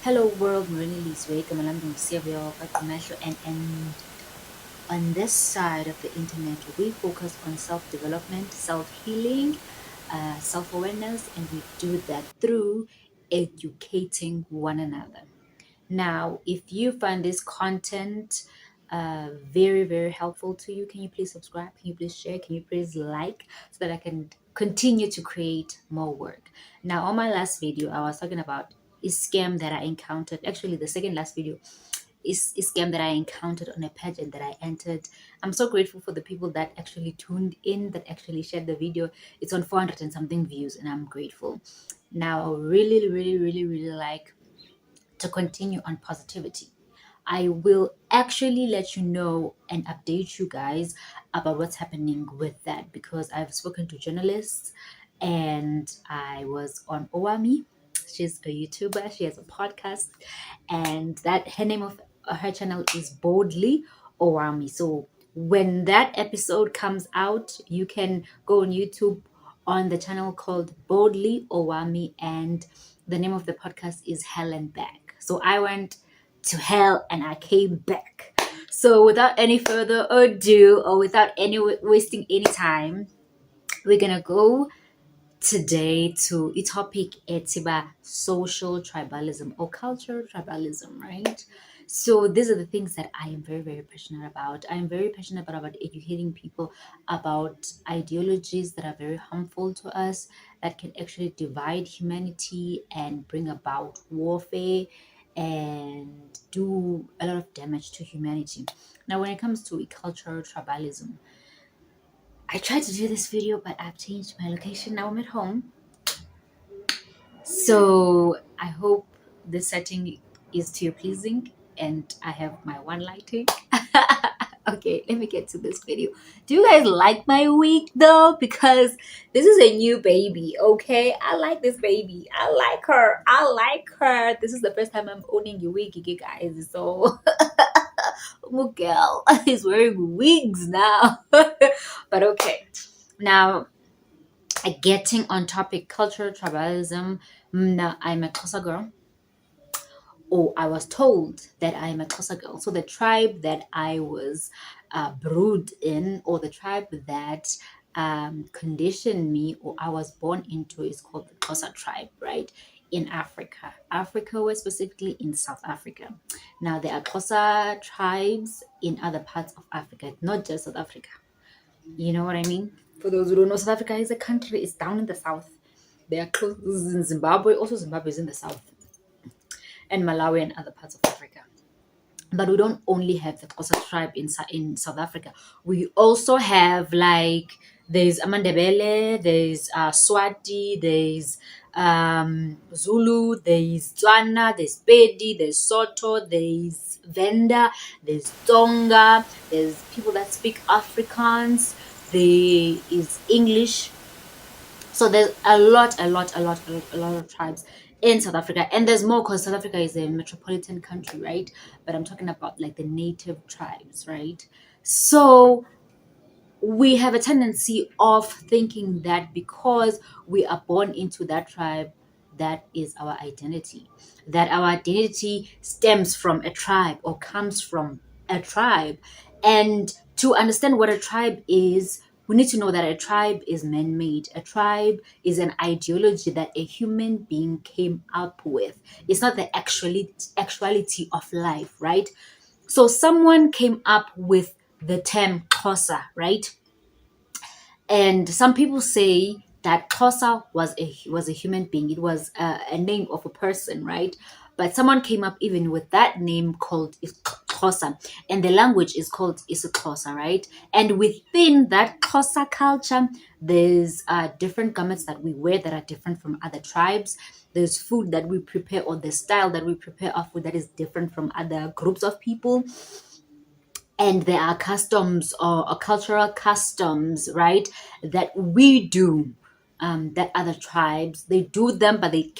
Hello world, Marinelizwe, Kamalamdum Sivyo, Kakamesho, and on this side of the internet, we focus on self-development, self-healing, self-awareness, and we do that through educating one another. Now, if you find this content very, very helpful to you, can you please subscribe? Can you please share? Can you please like so that I can continue to create more work? Now, on my last video, I was talking about a scam that I encountered. Actually, the second last video is a scam that I encountered on a pageant that I entered. I'm so grateful for the people that actually tuned in, that actually shared the video. It's on 400 and something views, and I'm grateful. Now, I really, really, really, really like to continue on positivity. I will actually let you know and update you guys about what's happening with that because I've spoken to journalists and I was on Owami. She's a YouTuber, she has a podcast, and that her name of her channel is Boldly Owami. So when that episode comes out, you can go on YouTube on the channel called Boldly Owami, and the name of the podcast is Hell and Back. So I went to hell and I came back. So without any further ado, or without any wasting any time, we're gonna go today to a topic. It's about social tribalism or cultural tribalism, right? So these are the things that I am very, very passionate about. I am very passionate about educating people about ideologies that are very harmful to us, that can actually divide humanity and bring about warfare and do a lot of damage to humanity. Now, when it comes to cultural tribalism, I tried to do this video, but I've changed my location. Now I'm at home. So I hope the setting is to your pleasing and I have my one lighting. Okay, let me get to this video. Do you guys like my wig though? Because this is a new baby, okay? I like this baby. I like her. I like her. This is the first time I'm owning a wig, you guys. So Miguel is wearing wigs now. But okay. Now, getting on topic cultural tribalism. Now, I'm a Xhosa girl, or I was told that I'm a Xhosa girl. So the tribe that I was brewed in, or the tribe that conditioned me, or I was born into, is called the Xhosa tribe, right? In Africa was specifically in South Africa. Now there are Xhosa tribes in other parts of Africa, not just South Africa. You know what I mean? For those who don't know, South Africa is a country. It's down in the south. They are close in Zimbabwe. Also, Zimbabwe is in the south, and Malawi and other parts of Africa. But we don't only have the Xhosa tribe in South Africa. We also have, like, there's Amandebele, there's Swati, there's Zulu, there's Tswana, there's Pedi, there's Soto, there's Venda, there's Tonga, there's people that speak Afrikaans, there is English. So there's a lot of tribes in South Africa, and there's more because South Africa is a metropolitan country, right? But I'm talking about like the native tribes, right? So we have a tendency of thinking that because we are born into that tribe, that is our identity, that our identity stems from a tribe or comes from a tribe. And to understand what a tribe is, we need to know that a tribe is man-made. A tribe is an ideology that a human being came up with. It's not the actuality of life, right? So someone came up with the term Xhosa, right? And some people say that Xhosa was a human being. It was a name of a person, right? But someone came up even with that name called Xhosa, and the language is called isiXhosa, right? And within that Xhosa culture, there's different garments that we wear that are different from other tribes. There's food that we prepare, or the style that we prepare our food, that is different from other groups of people. And there are customs, or cultural customs, right, that we do, that other tribes, they do them, but they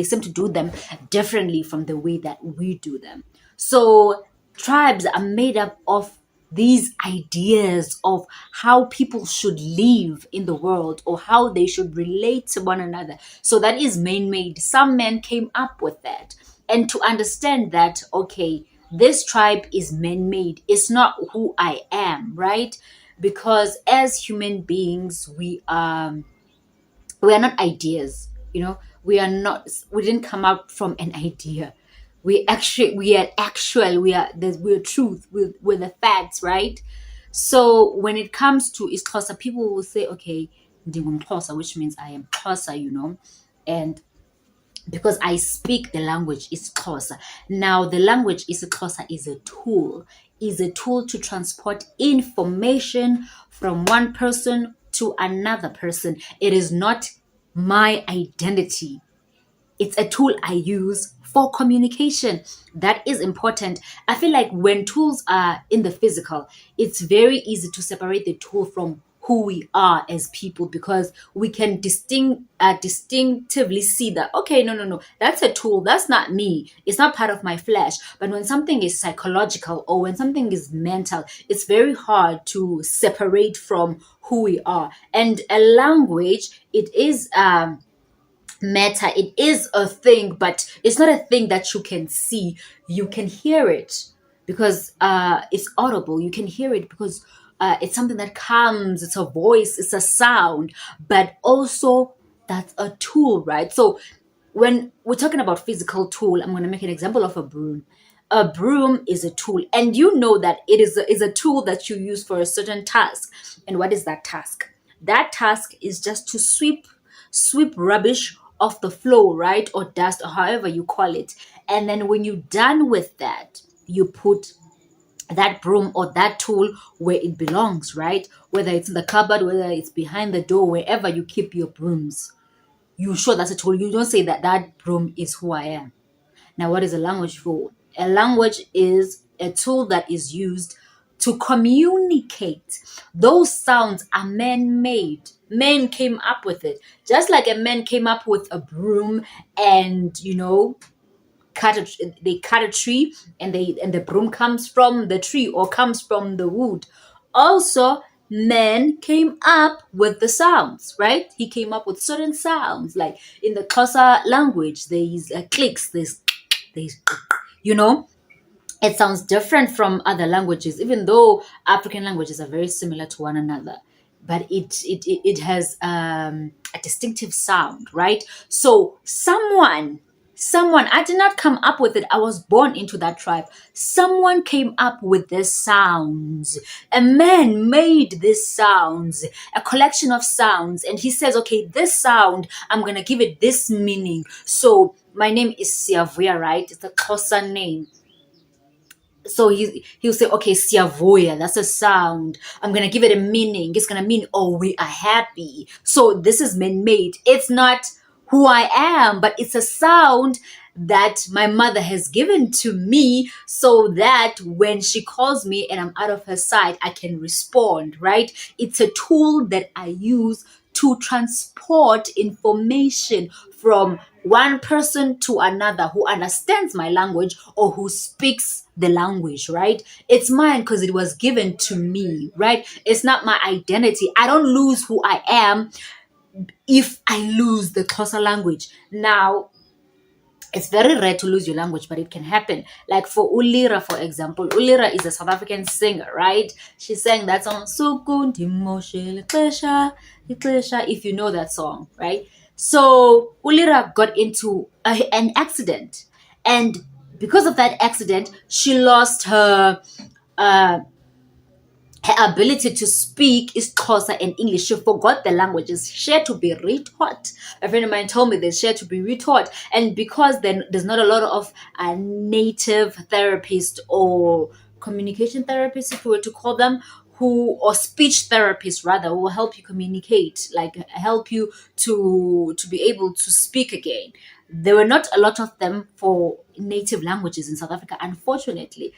seem to do them differently from the way that we do them. So tribes are made up of these ideas of how people should live in the world, or how they should relate to one another. So that is man-made. Some men came up with that, and to understand that, okay, this tribe is man-made, it's not who I am, right? Because as human beings, we are not ideas, we are not, we didn't come out from an idea. We are actual, we're truth, we're the facts, right? So when it comes to Xhosa, people will say, okay, ndingumXhosa, which means I am Xhosa, and because I speak the language is Xhosa. Now the language is Xhosa is a tool to transport information from one person to another person. It is not my identity. It's a tool I use for communication. That is important. I feel like when tools are in the physical, it's very easy to separate the tool from who we are as people, because we can distinctively see that, okay, no, that's a tool, that's not me, it's not part of my flesh. But when something is psychological or when something is mental, it's very hard to separate from who we are. And a language, it is matter, it is a thing, but it's not a thing that you can see. You can hear it because it's audible. You can hear it because it's something that comes, it's a voice, it's a sound, but also that's a tool, right? So when we're talking about physical tool, I'm going to make an example of a broom. A broom is a tool, and you know that it is a tool that you use for a certain task. And what is that task? That task is just to sweep rubbish off the floor, right? Or dust, or however you call it. And then when you're done with that, you put that broom or that tool where it belongs, right? Whether it's in the cupboard, whether it's behind the door, wherever you keep your brooms. You sure that's a tool. You don't say that that broom is who I am. Now, what is a language for? A language is a tool that is used to communicate. Those sounds are man-made. Men came up with it. Just like a man came up with a broom and, they cut a tree, and the broom comes from the tree or comes from the wood. Also, man came up with the sounds, right? He came up with certain sounds, like in the Xhosa language, there's clicks, there's you know it sounds different from other languages, even though African languages are very similar to one another. But it has a distinctive sound, right? So someone, I did not come up with it. I was born into that tribe. Someone came up with this sounds. A man made these sounds, a collection of sounds, and he says, okay, this sound, I'm gonna give it this meaning. So my name is Siavuya, right? It's a Xhosa name. So he'll say, okay, Siavuya, that's a sound. I'm gonna give it a meaning. It's gonna mean, oh, we are happy. So this is man-made. It's not who I am, but it's a sound that my mother has given to me so that when she calls me and I'm out of her sight, I can respond, right? It's a tool that I use to transport information from one person to another who understands my language or who speaks the language, right? It's mine because it was given to me, right? It's not my identity. I don't lose who I am if I lose the Xhosa language. Now, it's very rare to lose your language, but it can happen. Like for Ulira, for example, Ulira is a South African singer, right? She sang that song, Suku Ndimoshe Lexesha, Lexesha, if you know that song, right? So Ulira got into an accident. And because of that accident, she lost uh, her ability to speak is Xhosa and English. She forgot the languages. She had to be retaught. A friend of mine told me this. She had to be retaught. And because then there's not a lot of native therapists or communication therapists, if we were to call them, or speech therapists rather, who will help you communicate, like help you to be able to speak again. There were not a lot of them for native languages in South Africa, unfortunately.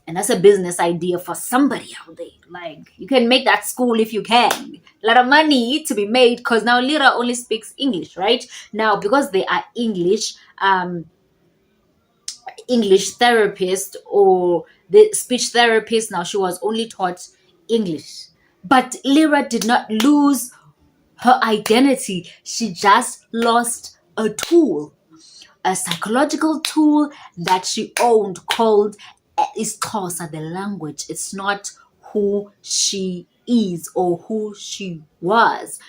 And that's a business idea for somebody out there. Like, you can make that school if you can. A lot of money to be made, because now Lira only speaks English, right? Now, because they are English therapist or the speech therapist, now she was only taught English. But Lira did not lose her identity. She just lost a tool. a psychological tool that she owned called isiXhosa, the language. It's not who she is or who she was.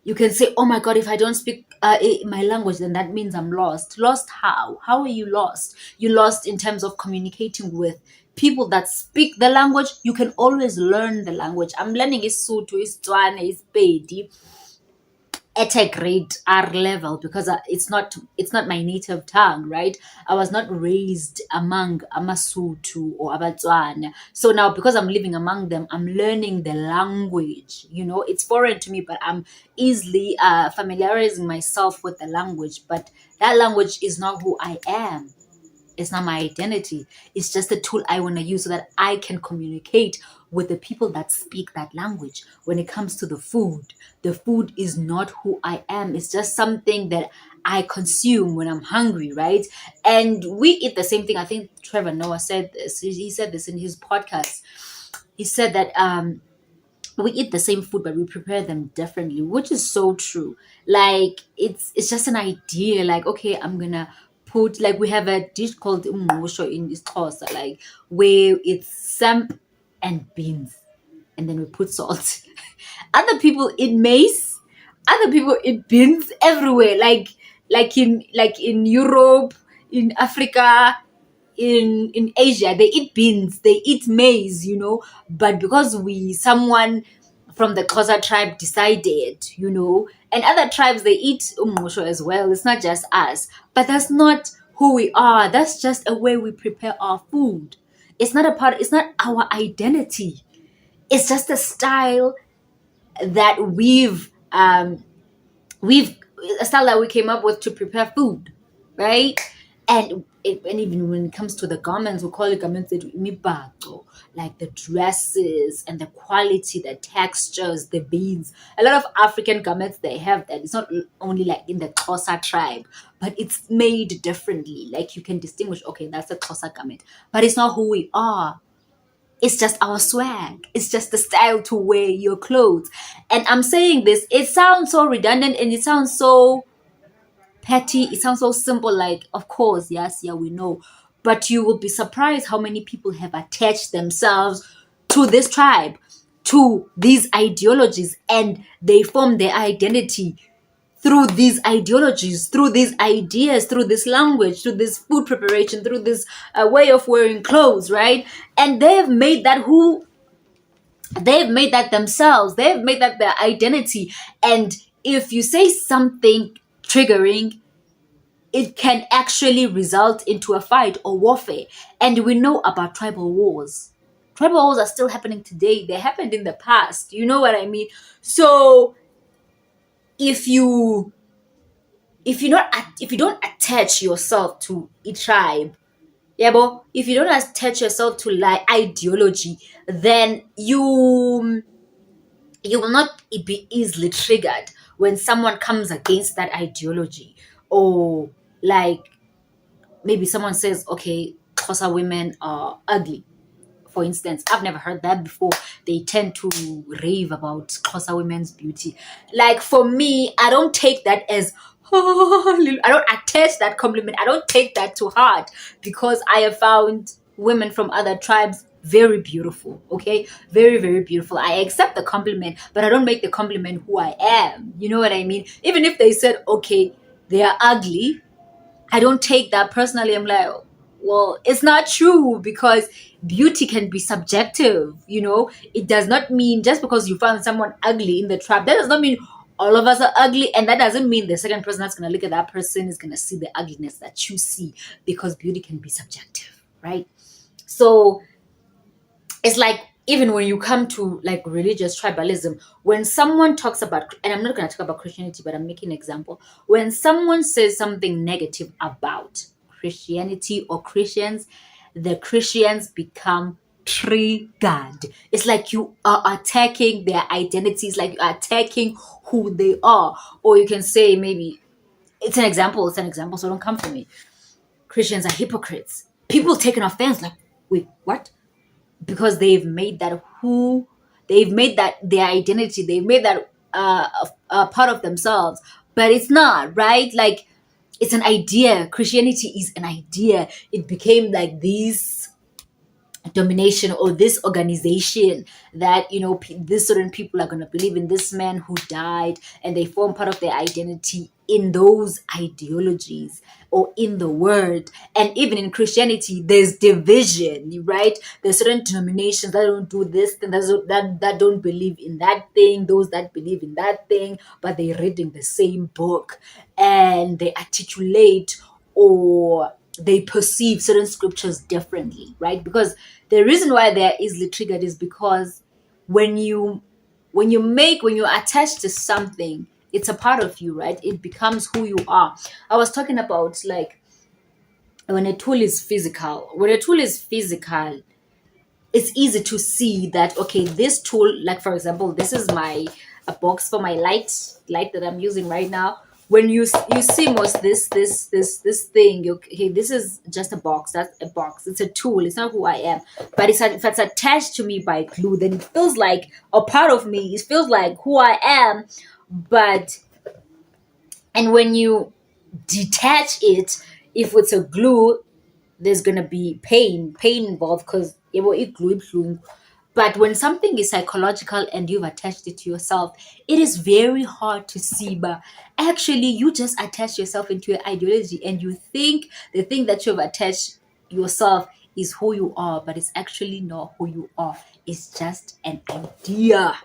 You can say, oh my God, if I don't speak my language, then that means I'm lost. Lost how? How are you lost? You lost in terms of communicating with people that speak the language. You can always learn the language. I'm learning isiSotho, isiTswana, isiPedi at a grade R level because it's not my native tongue, right? I was not raised among Amasutu or Abatswana. So now because I'm living among them, I'm learning the language. It's foreign to me, but I'm easily familiarizing myself with the language. But that language is not who I am. It's not my identity. It's just a tool I want to use so that I can communicate with the people that speak that language. When it comes to the food is not who I am. It's just something that I consume when I'm hungry, right? And we eat the same thing. I think Trevor Noah said this. He said this in his podcast. He said that we eat the same food, but we prepare them differently, which is so true. Like it's just an idea. Like, okay, I'm gonna put, like, we have a dish called umngqusho in isiXhosa, like where it's samp and beans, and then we put salt. Other people eat maize. Other people eat beans everywhere. Like in Europe, in Africa, in Asia, they eat beans, they eat maize. But because someone from the Xhosa tribe decided, and other tribes they eat umngqusho as well. It's not just us, but that's not who we are. That's just a way we prepare our food. It's not a part. It's not our identity. It's just a style that we've a style that we came up with to prepare food, right? And even when it comes to the garments, we call it garments that imibhaco, like the dresses and the quality, the textures, the beads. A lot of African garments, they have that. It's not only like in the Xhosa tribe, but it's made differently. Like you can distinguish, okay, that's a Xhosa garment, but it's not who we are. It's just our swag. It's just the style to wear your clothes. And I'm saying this, it sounds so redundant and it sounds so petty. It sounds so simple, like, of course, yes, yeah, we know. But you will be surprised how many people have attached themselves to this tribe, to these ideologies, and they form their identity through these ideologies, through these ideas, through this language, through this food preparation, through this way of wearing clothes, right? And they've made that themselves. They've made that their identity. And if you say something triggering, it can actually result into a fight or warfare. And we know about tribal wars. Tribal wars are still happening today. They happened in the past. You know what I mean? So if you if you don't attach yourself to a tribe, yeah, but if you don't attach yourself to like ideology, then you will not be easily triggered when someone comes against that ideology. Or like maybe someone says, okay, Xhosa women are ugly, for instance. I've never heard that before. They tend to rave about Xhosa women's beauty. Like for me, I don't take that as I don't attach that compliment. I don't take that to heart because I have found women from other tribes very beautiful. Okay, very very beautiful. I accept the compliment, but I don't make the compliment who I am. You know what I mean? Even if they said, okay, they are ugly, I don't take that personally. I'm like, well, it's not true because beauty can be subjective. It does not mean just because you found someone ugly in the trap, that does not mean all of us are ugly. And that doesn't mean the second person that's going to look at that person is going to see the ugliness that you see, because beauty can be subjective, right? So it's like, even when you come to like religious tribalism, when someone talks about, and I'm not going to talk about Christianity, but I'm making an example. When someone says something negative about Christianity or Christians, the Christians become triggered. It's like you are attacking their identities, like you are attacking who they are. Or you can say, maybe it's an example, so don't come for me. Christians are hypocrites. People taking offense, like, wait, what? Because they've made that their identity, they've made that a part of themselves, but it's not, right? Like It's an idea. Christianity is an idea. It became like this domination or this organization that, this certain people are going to believe in this man who died, and they form part of their identity in those ideologies or in the word. And even in Christianity, there's division, right? There's certain denominations that don't do this thing, that don't believe in that thing, those that believe in that thing, but they're reading the same book, and they articulate, or they perceive certain scriptures differently, right? Because the reason why they're easily triggered is because when you when you attach to something, it's a part of you, right? It becomes who you are. I was talking about, like, when a tool is physical, it's easy to see that, okay, this tool, like for example, this is my a box for my light that I'm using right now. When you see most this thing, okay, this is just a box. That's a box. It's a tool. It's not who I am. But if it's attached to me by glue, then it feels like a part of me. It feels like who I am. But and when you detach it, if it's a glue, there's gonna be pain involved, because it will glue. But when something is psychological and you've attached it to yourself, it is very hard to see. But actually, you just attach yourself into your ideology, and you think the thing that you've attached yourself is who you are, but it's actually not who you are. It's just an idea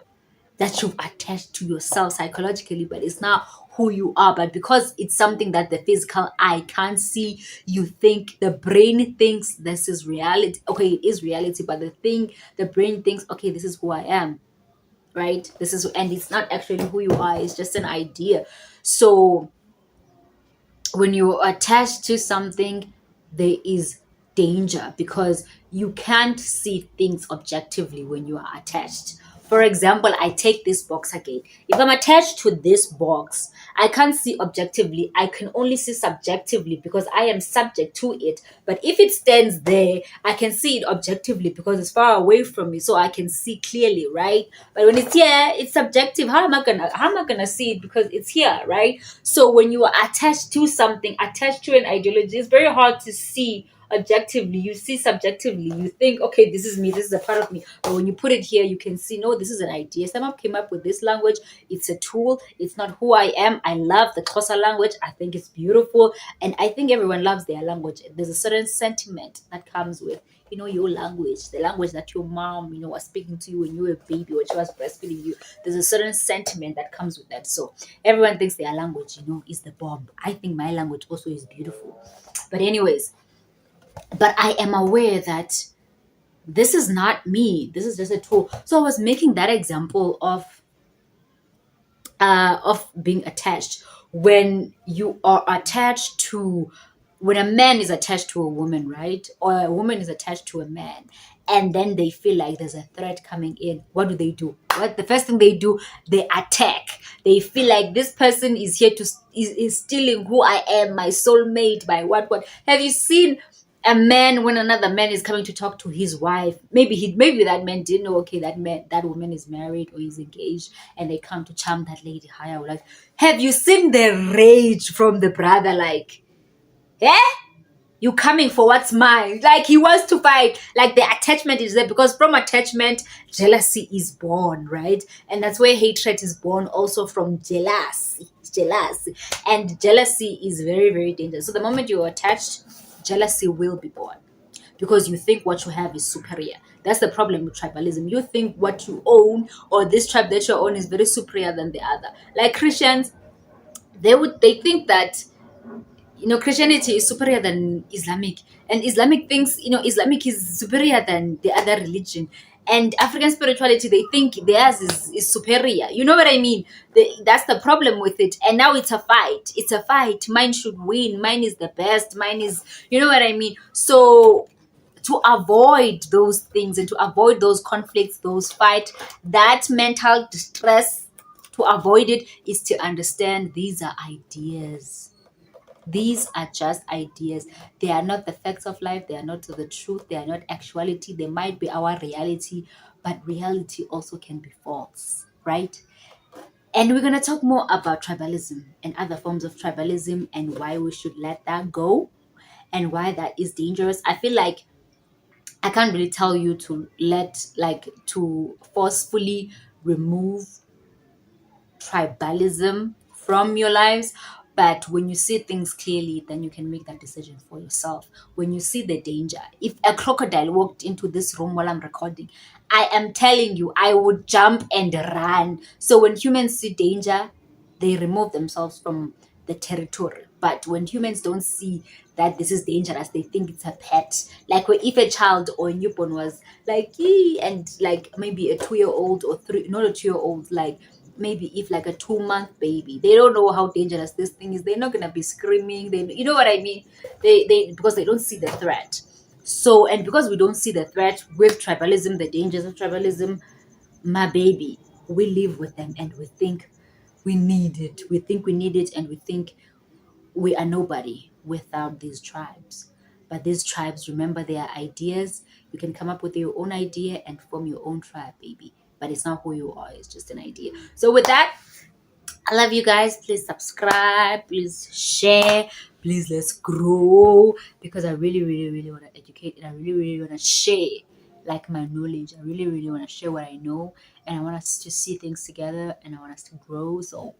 that you've attached to yourself psychologically, but it's not who you are. But because it's something that the physical eye can't see, you think the brain thinks this is reality. Okay, it is reality, but the brain thinks, okay, this is who I am, right? And it's not actually who you are, it's just an idea. So when you attach to something, there is danger, because you can't see things objectively when you are attached. For example, I take this box again. If I'm attached to this box, I can't see objectively. I can only see subjectively, because I am subject to it. But if it stands there, I can see it objectively because it's far away from me, so I can see clearly, right? But when it's here, it's subjective. How am I gonna see it, because it's here, right? So when you are attached to something, attached to an ideology, it's very hard to see objectively. You see subjectively. You think, okay, this is me, this is a part of me. But when you put it here, you can see, no, this is an idea. Someone came up with this language. It's a tool. It's not who I am. I love the Xhosa language. I think it's beautiful. And I think everyone loves their language. There's a certain sentiment that comes with, your language, the language that your mom, was speaking to you when you were a baby, when she was breastfeeding you. There's a certain sentiment that comes with that. So everyone thinks their language, is the bomb. I think my language also is beautiful. But anyways, but I am aware that this is not me. This is just a tool. So I was making that example of being attached. When a man is attached to a woman, right? Or a woman is attached to a man, and then they feel like there's a threat coming in. What do? What the first thing they do? They attack. They feel like this person is here to is stealing who I am, my soulmate, my what. Have you seen a man, when another man is coming to talk to his wife? Maybe that man didn't know, okay, that woman is married or is engaged, and they come to charm that lady higher. Like, have you seen the rage from the brother? Like, eh? You coming for what's mine? Like, he wants to fight. Like, the attachment is there, because from attachment, jealousy is born, right? And that's where hatred is born, also from jealousy. And jealousy is very, very dangerous. So the moment you're attached, jealousy will be born, because you think what you have is superior. That's the problem with tribalism. You think what you own, or this tribe that you own, is very superior than the other. Like Christians, they think that, Christianity is superior than Islamic, and Islamic thinks, Islamic is superior than the other religion, and African spirituality, they think theirs is superior. You know what I mean? That's the problem with it. And now it's a fight. Mine should win. Mine is the best. Mine is, you know what I mean? So to avoid those things, and to avoid those conflicts, those fight, that mental distress, to avoid it, is to understand these are ideas. These are just ideas. They are not the facts of life. They are not the truth. They are not actuality. They might be our reality, but reality also can be false, right? And we're going to talk more about tribalism and other forms of tribalism and why we should let that go and why that is dangerous. I feel like I can't really tell you to to forcefully remove tribalism from your lives. But when you see things clearly, then you can make that decision for yourself. When you see the danger, if a crocodile walked into this room while I'm recording, I am telling you, I would jump and run. So when humans see danger, they remove themselves from the territory. But when humans don't see that this is dangerous, they think it's a pet. Like if a child or a newborn was like, "Yee," and like maybe a 2 year old or three, not a 2 year old, like maybe if like a 2 month baby, they don't know how dangerous this thing is. They're not gonna be screaming. They, you know what I mean? They because they don't see the threat. So, and because we don't see the threat with tribalism, the dangers of tribalism, my baby, we live with them and we think we need it. We think we need it, and we think we are nobody without these tribes. But these tribes, remember, they are ideas. You can come up with your own idea and form your own tribe, baby. But it's not who you are, it's just an idea. So, with that, I love you guys. Please subscribe, please share, please let's grow, because I really, really, really want to educate and I really, really want to share like my knowledge. I really, really want to share what I know, and I want us to see things together and I want us to grow. So